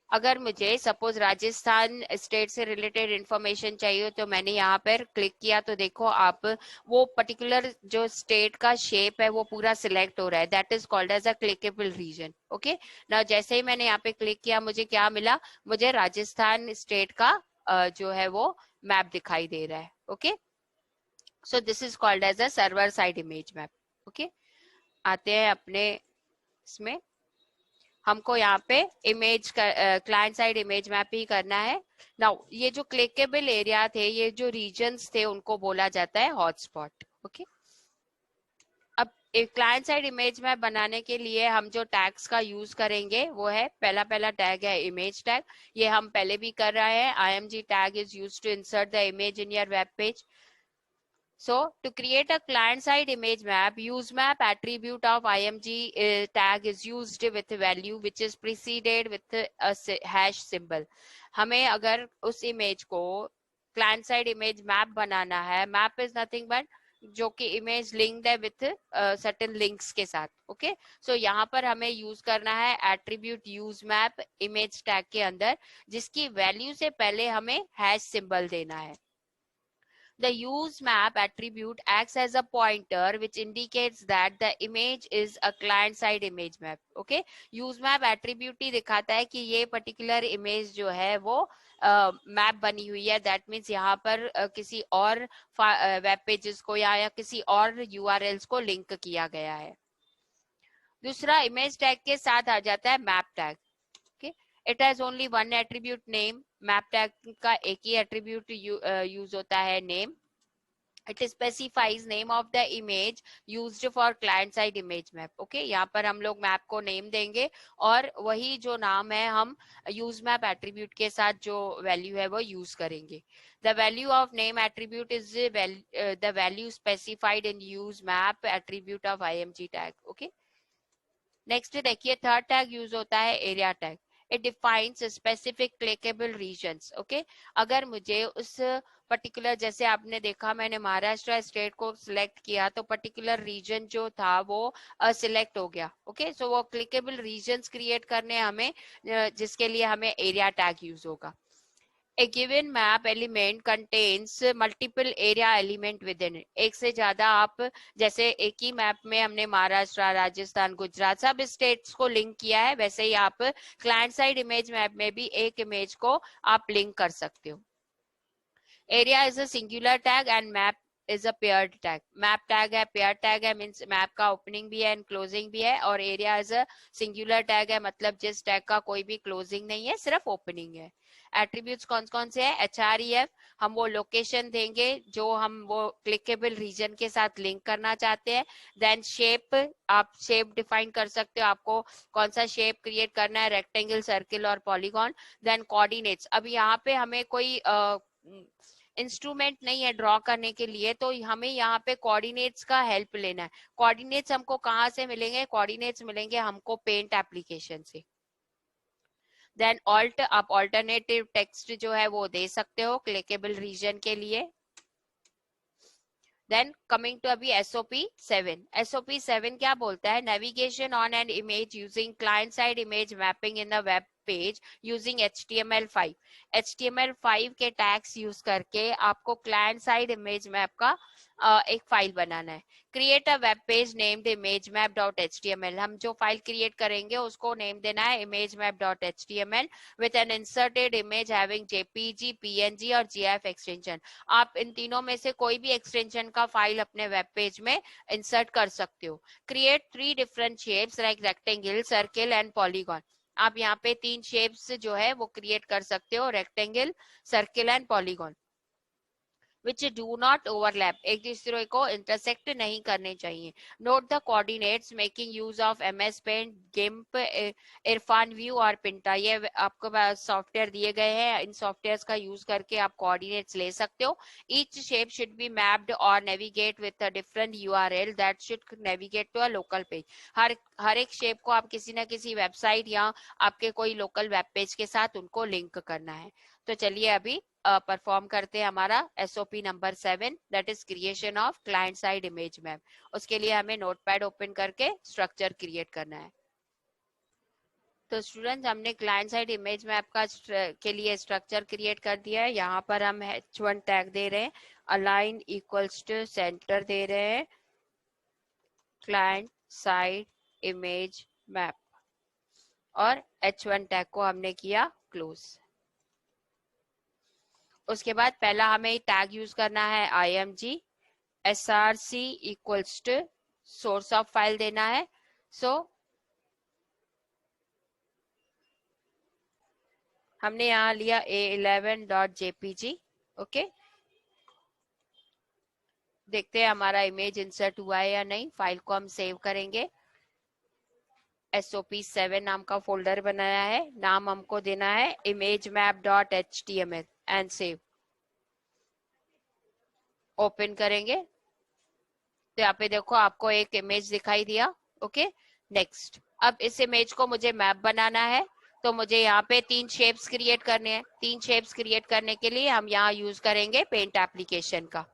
अगर मुझे सपोज राजस्थान स्टेट से रिलेटेड इंफॉर्मेशन चाहिए तो मैंने यहाँ पर क्लिक किया तो देखो आप वो पर्टिकुलर जो स्टेट का शेप है वो पूरा सिलेक्ट हो रहा है। That is called as a clickable region. Okay, ना जैसे ही मैंने यहाँ पे क्लिक किया मुझे क्या मिला, मुझे राजस्थान स्टेट का जो है वो मैप दिखाई दे रहा है। Okay, so this is called as a server side image map. Okay, आते हैं अपने इसमें। हमको यहाँ पे image client side image map ही करना है। नाउ ये जो क्लिकेबल एरिया थे, ये जो रीजन्स थे, उनको बोला जाता है हॉटस्पॉट। ओके, अब एक क्लाइंट साइड इमेज मैप बनाने के लिए हम जो टैग्स का यूज करेंगे वो है, पहला टैग है इमेज टैग। ये हम पहले भी कर रहे हैं। IMG tag is used to insert the image in your web page. So to create a client-side image map, useMap attribute of IMG tag is used with value which is preceded with a hash symbol. हमें अगर उस image को client side image map बनाना है, map is nothing but जो कि image linked है with certain links के साथ। ओके, सो यहाँ पर हमें यूज करना है attribute use map image tag के अंदर, जिसकी वैल्यू से पहले हमें हैश सिंबल देना है। The use map attribute acts as a pointer which indicates that the image is a client side image map. Okay, use map attribute ही दिखाता है कि ये particular image जो है वो मैप बनी हुई है. दैट मीन्स यहाँ पर किसी और वेब पेजेस को या किसी और URLs को लिंक किया गया है. दूसरा इमेज टैग के साथ आ जाता है map tag. Okay, it has only one attribute name. Map tag का एक ही एट्रीब्यूट यूज होता है name. It specifies name of the image used for client side image map. Okay, यहाँ पर हम लोग मैप को नेम देंगे और वही जो नाम है हम use map attribute के साथ जो वैल्यू है वो यूज करेंगे. The value of name attribute is the value specified in use map attribute of img tag. Okay, next देखिए थर्ड टैग यूज होता है area tag. It defines specific clickable regions. Okay, अगर मुझे उस particular, जैसे आपने देखा मैंने महाराष्ट्र स्टेट को सिलेक्ट किया तो पर्टिकुलर रीजन जो था वो सिलेक्ट हो गया. ओके, सो वो क्लिकेबल रीजन्स क्रिएट करने हमें जिसके लिए हमें एरिया टैग यूज होगा. A given map element contains multiple area element within it. एक से ज्यादा आप, जैसे एक ही मैप में हमने महाराष्ट्र, राजस्थान, गुजरात सब स्टेट्स को लिंक किया है, वैसे ही आप क्लाइंट साइड इमेज मैप में भी एक इमेज को आप लिंक कर सकते हो. Area is a singular tag and map is a paired tag. Map tag है, पेयर टैग है, मीन्स मैप का ओपनिंग भी है एंड क्लोजिंग भी है. और area is a singular tag है, मतलब जिस टैग का कोई भी क्लोजिंग नहीं है, सिर्फ ओपनिंग है. एट्रीब्यूट्स कौन कौन से हैं? HREF, हम वो लोकेशन देंगे जो हम वो क्लिकेबल रीजन के साथ लिंक करना चाहते हैं. देन शेप, आप शेप डिफाइन कर सकते हो, आपको कौन सा शेप क्रिएट करना है, रेक्टेंगल, सर्किल और पॉलीगॉन. देन कोऑर्डिनेट्स, अब यहाँ पे हमें कोई इंस्ट्रूमेंट नहीं है ड्रॉ करने के लिए, तो हमें यहाँ पे कोऑर्डिनेट्स का हेल्प लेना है. कोऑर्डिनेट्स हमको कहाँ से मिलेंगे? कोऑर्डिनेट्स मिलेंगे हमको पेंट एप्लीकेशन से. देन ऑल्ट, आप ऑल्टरनेटिव टेक्स्ट जो है वो दे सकते हो क्लिकेबल रीजन के लिए. देन कमिंग टू अभी SOP 7. SOP 7 क्या बोलता है? Navigation on an image using client side image mapping in the web page using HTML5. HTML5 के टैग्स यूज करके आपको क्लाइंट साइड इमेज मैप का एक फाइल बनाना है. Create a web page named imagemapp.html. हम जो फाइल क्रिएट करेंगे उसको नेम देना है imagemapp.html with an inserted image having JPG, PNG और GIF एक्सटेंशन. आप इन तीनों में से कोई भी एक्सटेंशन का फाइल अपने वेब पेज में इंसर्ट कर सकते हो. Create 3 different shapes like rectangle, circle and polygon. आप यहाँ पे 3 शेप्स जो है वो क्रिएट कर सकते हो, rectangle, circle and polygon, which do not overlap. एक दूसरे को इंटरसेक्ट नहीं करने चाहिए. Note the coordinates making use of MS Paint, GIMP, Irfan view और पिंटा. ये आपको सॉफ्टवेयर दिए गए हैं, इन सॉफ्टवेयर्स का यूज करके आप कोऑर्डिनेट्स ले सकते हो. Each shape should be mapped और navigate with a different URL that should navigate to a local page. हर एक शेप को आप किसी ना किसी वेबसाइट या आपके कोई लोकल वेब पेज के साथ उनको लिंक करना है. तो चलिए अभी परफॉर्म करते हैं हमारा SOP number 7, that is creation of client side image map. उसके लिए हमें नोटपैड ओपन करके स्ट्रक्चर क्रिएट करना है. तो स्टूडेंट्स, हमने क्लाइंट साइड इमेज मैप का के लिए स्ट्रक्चर क्रिएट कर दिया है. यहाँ पर हम H1 टैग दे रहे हैं, अलाइन इक्वल्स टू सेंटर दे रहे हैं, क्लाइंट साइड इमेज मैप, और H1 टैग को हमने किया क्लोज. उसके बाद पहला हमें टैग यूज करना है img src equals to source of file देना है. सो हमने यहाँ लिया a11.jpg. ओके, देखते हैं हमारा इमेज इंसर्ट हुआ है या नहीं. फाइल को हम सेव करेंगे. SOP 7 नाम का फोल्डर बनाया है, नाम हमको देना है imagemap.html एंड सेव. ओपन करेंगे तो यहाँ पे देखो आपको एक इमेज दिखाई दिया. Okay, next. अब इस इमेज को मुझे मैप बनाना है, तो मुझे यहाँ पे 3 शेप्स क्रिएट करने हैं. 3 शेप्स क्रिएट करने के लिए हम यहाँ यूज करेंगे पेंट एप्लीकेशन का.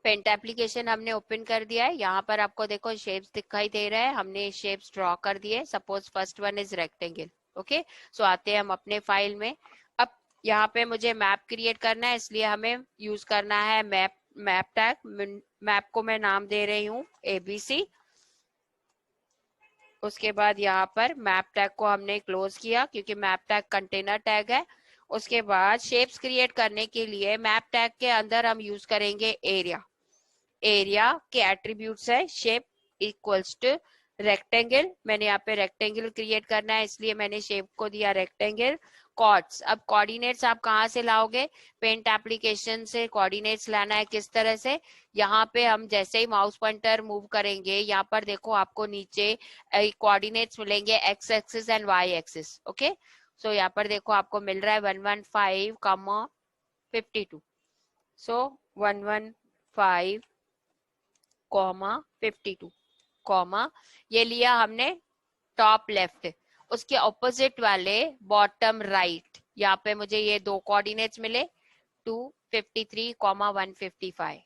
पेंट एप्लीकेशन हमने ओपन कर दिया है. यहाँ पर आपको देखो शेप्स दिखाई दे रहे हैं, हमने शेप्स ड्रॉ कर दिए. Suppose first one is rectangle. Okay, so आते हैं हम अपने फाइल में. अब यहाँ पे मुझे मैप क्रिएट करना है, इसलिए हमें यूज करना है मैप टैग। मैप को मैं नाम दे रही हूँ ABC। उसके बाद यहाँ पर मैप टैग को हमने क्लोज किया क्योंकि मैप टैग कंटेनर टैग है। उसके बाद शेप्स क्रिएट करने के लिए मैप टैग के अंदर हम यूज करेंगे एरिया। एरिया के एट्रीब्यूट्स है शेप इक्वल्स टू रेक्टेंगल। मैंने यहाँ पे रेक्टेंगल क्रिएट करना है, इसलिए मैंने शेप को दिया रेक्टेंगल। कॉर्ड्स, अब कोऑर्डिनेट्स आप कहाँ से लाओगे? पेंट एप्लीकेशन से कोऑर्डिनेट्स लाना है। किस तरह से? यहाँ पे हम जैसे ही माउस पॉइंटर मूव करेंगे, यहाँ पर देखो आपको नीचे कोऑर्डिनेट्स मिलेंगे, x axis and y axis. Okay, so यहाँ पर देखो आपको मिल रहा है 115, 52। सो 115, 52, ये लिया हमने टॉप लेफ्ट। उसके ऑपोजिट वाले बॉटम राइट, यहाँ पे मुझे ये दो कोऑर्डिनेट्स मिले 253, 155।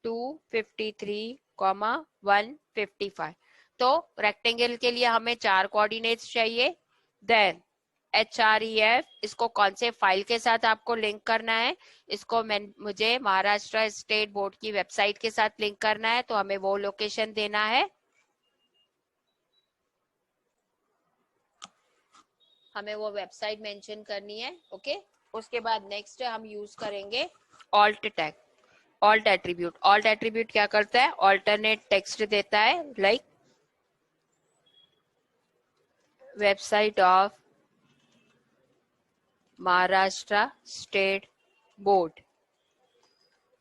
253, 155। तो रेक्टेंगल के लिए हमें 4 कोऑर्डिनेट्स चाहिए। देन HREF, इसको कौन से फाइल के साथ आपको लिंक करना है? इसको मुझे महाराष्ट्र स्टेट बोर्ड की वेबसाइट के साथ लिंक करना है, तो हमें वो लोकेशन देना है। हमें वो वेबसाइट मेंशन करनी है। ओके, उसके बाद नेक्स्ट हम यूज करेंगे alt tag, alt attribute. Alt attribute क्या करता है? ऑल्टरनेट टेक्स्ट देता है, like website of Maharashtra state board.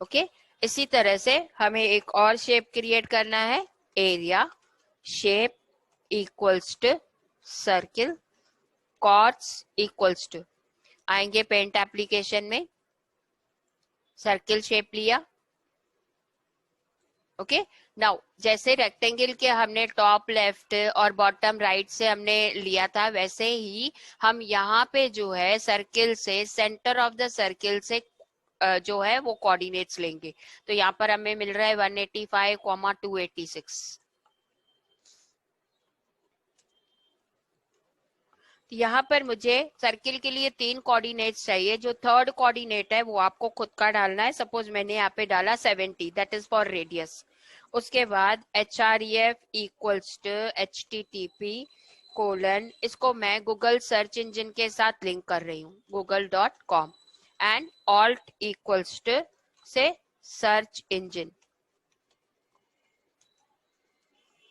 Okay, इसी तरह से हमें एक और शेप क्रिएट करना है। Area shape equals to circle, coords equals to, आएंगे पेंट एप्लीकेशन में, सर्किल शेप लिया। ओके, नाउ जैसे रेक्टेंगल के हमने टॉप लेफ्ट और बॉटम राइट से हमने लिया था, वैसे ही हम यहाँ पे जो है सर्किल से, सेंटर ऑफ द सर्किल से जो है वो कोऑर्डिनेट्स लेंगे। तो यहाँ पर हमें मिल रहा है 185, 286। तो यहाँ पर मुझे सर्किल के लिए 3 कोऑर्डिनेट्स चाहिए। जो थर्ड कोऑर्डिनेट है वो आपको खुद का डालना है। सपोज मैंने यहाँ पे डाला 70, दैट इज फॉर रेडियस। उसके बाद HREF equals to HTTP colon, इसको मैं गूगल सर्च इंजन के साथ लिंक कर रही हूँ, google.com, and alt equals to से सर्च इंजन।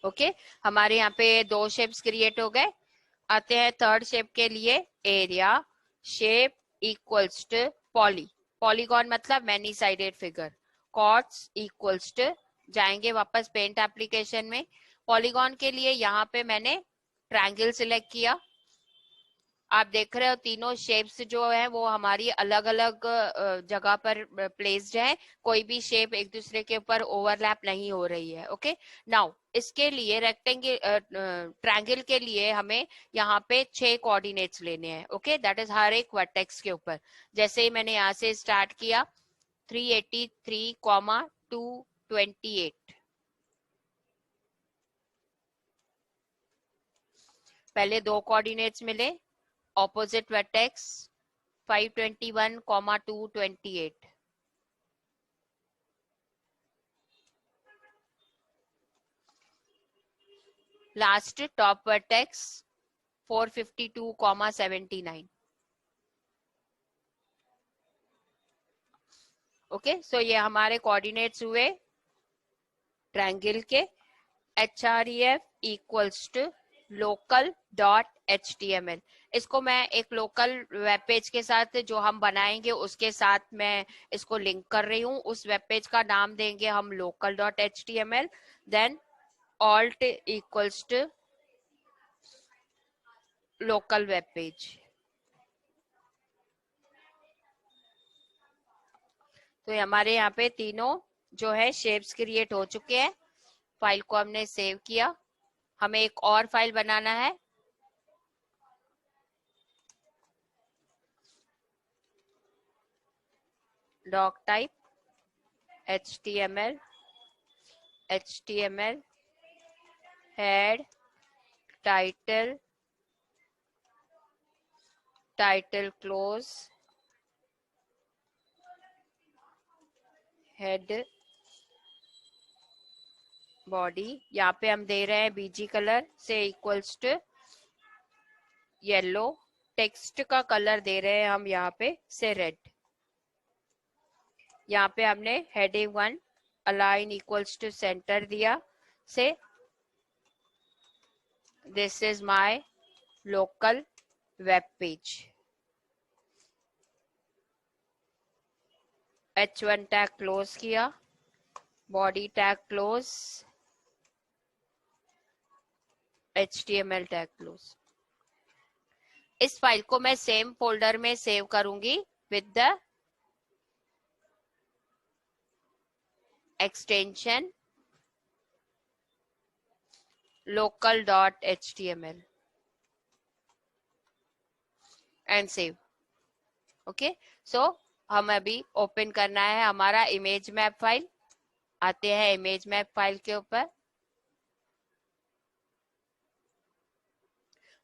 ओके, हमारे यहाँ पे 2 शेप्स क्रिएट हो गए। आते हैं थर्ड शेप के लिए। Area shape equals to poly, polygon मतलब many sided figure. Coords equals to, जाएंगे वापस पेंट एप्लीकेशन में। पॉलीगॉन के लिए यहाँ पे मैंने ट्रायंगल सिलेक्ट किया। आप देख रहे हो तीनों शेप्स जो है वो हमारी अलग अलग जगह पर प्लेस्ड है। कोई भी शेप एक दूसरे के ऊपर ओवरलैप नहीं हो रही है। ओके, नाउ इसके लिए रेक्टेंगल ट्रायंगल के लिए हमें यहाँ पे 6 कोऑर्डिनेट्स लेने हैं। ओके, दैट इज हर एक वर्टेक्स के ऊपर। जैसे ही मैंने यहाँ से स्टार्ट किया 383, 228, पहले 2 कोऑर्डिनेट्स मिले। Opposite vertex 521, 228। Last top vertex 452, 79। Okay, so ये हमारे कोऑर्डिनेट्स हुए ट्रायंगल के। HREF इक्वल्स टू local.html, इसको मैं एक लोकल वेब पेज के साथ जो हम बनाएंगे उसके साथ मैं इसको लिंक कर रही हूँ। उस वेब पेज का नाम देंगे हम local.html। Then alt equals to local web page. तो हमारे यहाँ पे तीनों जो है शेप्स क्रिएट हो चुके हैं। फाइल को हमने सेव किया। हमें एक और फाइल बनाना है। Doc type HTML, head, title, title close, head, body, यहाँ पे हम दे रहे हैं बीजी कलर से इक्वल्स टू येलो, टेक्स्ट का कलर दे रहे हैं हम यहाँ पे से रेड। यहाँ पे हमने heading 1 align equals to center दिया से this is my local web page. H1 tag close किया, body tag close, HTML tag close. इस फाइल को मैं सेम फोल्डर में सेव करूंगी with the extension local.html and save. Okay, so हम अभी ओपन करना है हमारा इमेज मैप फाइल। आते हैं इमेज मैप फाइल के ऊपर।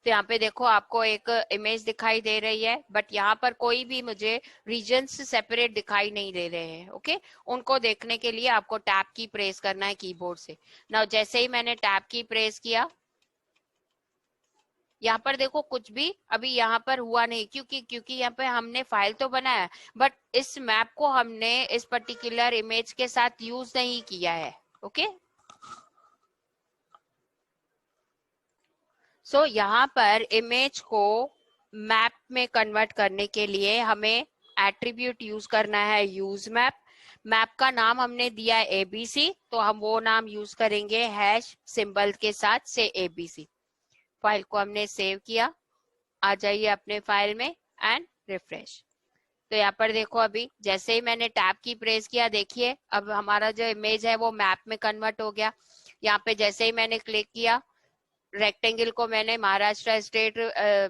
तो यहाँ पे देखो आपको एक इमेज दिखाई दे रही है, बट यहाँ पर कोई भी मुझे रीजन्स सेपरेट दिखाई नहीं दे रहे हैं। ओके, उनको देखने के लिए आपको टैब की प्रेस करना है कीबोर्ड से। नाउ जैसे ही मैंने टैब की प्रेस किया, यहाँ पर देखो कुछ भी अभी यहाँ पर हुआ नहीं, क्योंकि यहाँ पे हमने फाइल तो बनाया, बट इस मैप को हमने इस पर्टिकुलर इमेज के साथ यूज नहीं किया है। ओके, सो यहाँ पर इमेज को मैप में कन्वर्ट करने के लिए हमें एट्रीब्यूट यूज करना है, यूज मैप। मैप का नाम हमने दिया है एबीसी, तो हम वो नाम यूज करेंगे हैश सिंबल के साथ से एबीसी। फाइल को हमने सेव किया, आ जाइए अपने फाइल में एंड रिफ्रेश। तो यहाँ पर देखो अभी जैसे ही मैंने टैब की प्रेस किया, देखिए अब हमारा जो इमेज है वो मैप में कन्वर्ट हो गया। यहाँ पे जैसे ही मैंने क्लिक किया, रेक्टेंगल को मैंने महाराष्ट्र स्टेट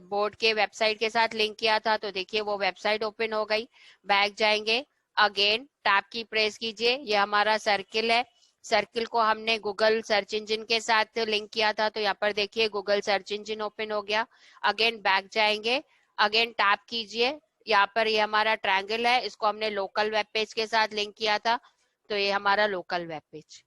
बोर्ड के वेबसाइट के साथ लिंक किया था, तो देखिए वो वेबसाइट ओपन हो गई। बैक जाएंगे, अगेन टैब की प्रेस कीजिए, ये हमारा सर्किल है। सर्किल को हमने गूगल सर्च इंजन के साथ लिंक किया था, तो यहाँ पर देखिए गूगल सर्च इंजन ओपन हो गया। अगेन बैक जाएंगे, अगेन टैप कीजिए, यहाँ पर ये हमारा ट्रायंगल है, इसको हमने लोकल वेब पेज के साथ लिंक किया था, तो ये हमारा लोकल वेब पेज।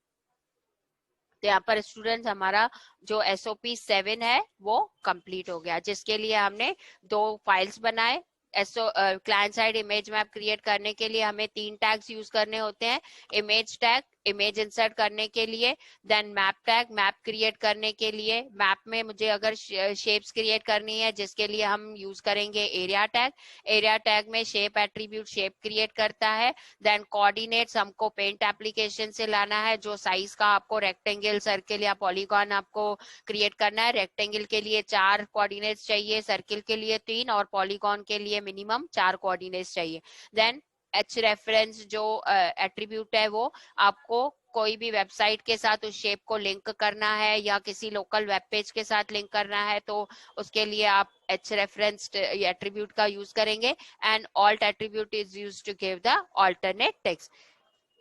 तो यहाँ पर स्टूडेंट्स हमारा जो SOP 7 है वो कंप्लीट हो गया, जिसके लिए हमने 2 फाइल्स बनाए। Client side image map create करने के लिए हमें 3 टैग्स यूज करने होते हैं। इमेज टैग इमेज इंसर्ट करने के लिए, then map tag map create करने के लिए। मैप में मुझे अगर शेप्स क्रिएट करनी है, जिसके लिए हम यूज करेंगे एरिया टैग। एरिया टैग में शेप एट्रीब्यूट शेप क्रिएट करता है। देन कोऑर्डिनेट्स हमको पेंट एप्लीकेशन से लाना है, जो साइज का आपको रेक्टेंगल, सर्किल या पॉलीगॉन आपको क्रिएट करना है। रेक्टेंगल के लिए 4 कोऑर्डिनेट्स चाहिए, सर्किल के लिए 3 और पॉलीगॉन के लिए मिनिमम 4 कोऑर्डिनेट्स चाहिए। देन एच रेफरेंस जो एट्रीब्यूट है वो आपको कोई भी वेबसाइट के साथ उस शेप को लिंक करना है या किसी लोकल वेब पेज के साथ लिंक करना है, तो उसके लिए आप एच रेफरेंस एट्रीब्यूट का यूज करेंगे। And alt attribute is use to give the alternate text.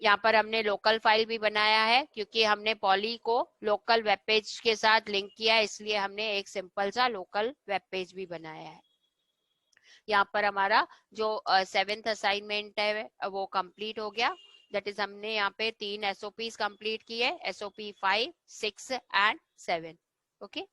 यहाँ पर हमने लोकल फाइल भी बनाया है, क्योंकि हमने पॉली को लोकल वेब पेज के साथ लिंक किया है, इसलिए हमने एक सिंपल सा लोकल वेब पेज भी बनाया है। यहाँ पर हमारा जो 7th असाइनमेंट है वो कंप्लीट हो गया। दैट इज हमने यहाँ पे 3 SOPs कंप्लीट किए, SOP 5, 6 एंड 7। ओके।